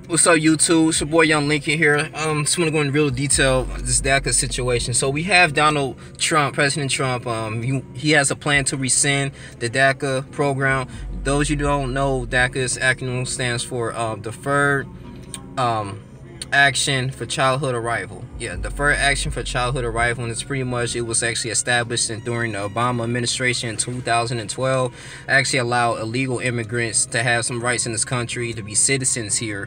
What's up, YouTube? It's your boy Young Lincoln here. Just want to go into real detail this DACA situation. So we have Donald Trump, President Trump. He has a plan to rescind the DACA program. Those you don't know, DACA's acronym stands for Deferred Action for Childhood Arrival. Yeah, Deferred Action for Childhood Arrival, and it's pretty much, it was actually established during the Obama administration in 2012. Actually allowed illegal immigrants to have some rights in this country, to be citizens here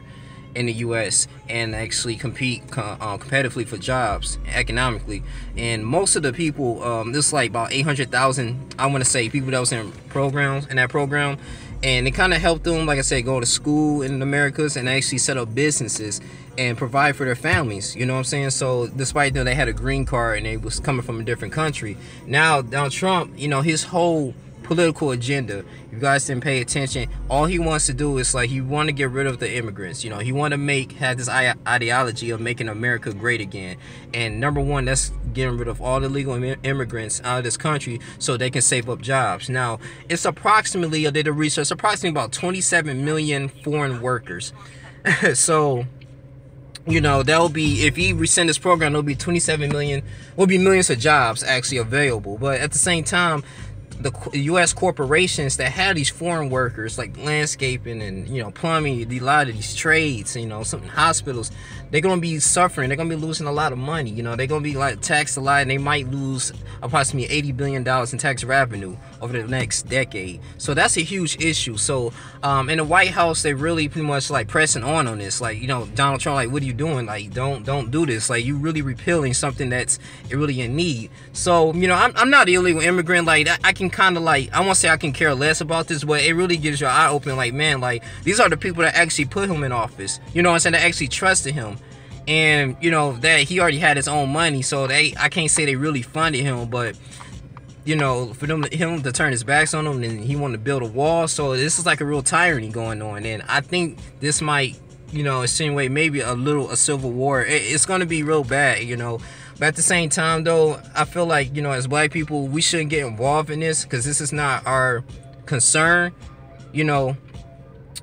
in the U.S. and actually compete competitively for jobs economically. And most of the people, this like about 800,000, I want to say, people that was in that program, and it kind of helped them, like I said, go to school in the Americas and actually set up businesses and provide for their families, you know what I'm saying? So despite that they had a green card and they was coming from a different country, now Donald Trump, you know, his whole political agenda, if you guys didn't pay attention, all he wants to do is, like, he want to get rid of the immigrants. You know, he want to have this ideology of making America great again. And number one, that's getting rid of all the legal immigrants out of this country so they can save up jobs. Now, it's approximately, I did a research, approximately about 27 million foreign workers. So, you know, that'll be, if he rescind this program, there'll be 27 million, will be millions of jobs actually available. But at the same time, the U.S. corporations that have these foreign workers, like landscaping and, you know, plumbing, a lot of these trades, you know, some hospitals, they're going to be suffering. They're going to be losing a lot of money. You know, they're going to be like taxed a lot, and they might lose approximately $80 billion in tax revenue over the next decade. So that's a huge issue. So in the White House, they really pretty much like pressing on this. Like, you know, Donald Trump, like, what are you doing? Like, don't do this. Like, you really repealing something that's really in need. So, you know, I'm not an illegal immigrant. Like, I can kind of, like, I won't say I can care less about this, but it really gives your eye open. Like, man, like, these are the people that actually put him in office. You know what I'm saying? That actually trusted him. And, you know, that he already had his own money, so I can't say they really funded him, but, you know, for him to turn his backs on him, and he wanted to build a wall. So this is like a real tyranny going on, and I think this might, you know, insinuate maybe a civil war. It's going to be real bad, you know. But at the same time, though, I feel like, you know, as black people, we shouldn't get involved in this, because this is not our concern, you know.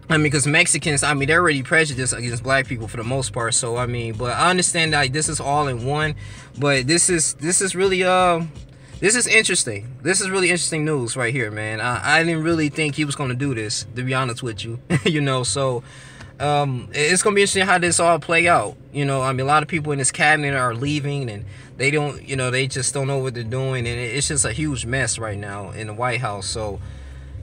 I mean, because Mexicans, I mean, they're already prejudiced against black people for the most part. So, I mean, but I understand that this is all in one. But this is really, this is interesting. This is really interesting news right here, man. I didn't really think he was going to do this, to be honest with you. You know, so it's going to be interesting how this all play out. You know, I mean, a lot of people in this cabinet are leaving, and they don't, you know, they just don't know what they're doing. And it's just a huge mess right now in the White House. So,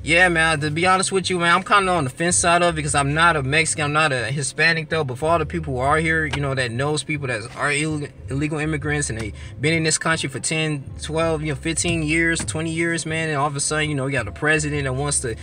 yeah, man, to be honest with you, man, I'm kind of on the fence side of it, because I'm not a Mexican, I'm not a Hispanic, though. But for all the people who are here, you know, that knows people that are illegal immigrants, and they've been in this country for 10, 12, you know, 15 years, 20 years, man, and all of a sudden, you know, you got a president that wants to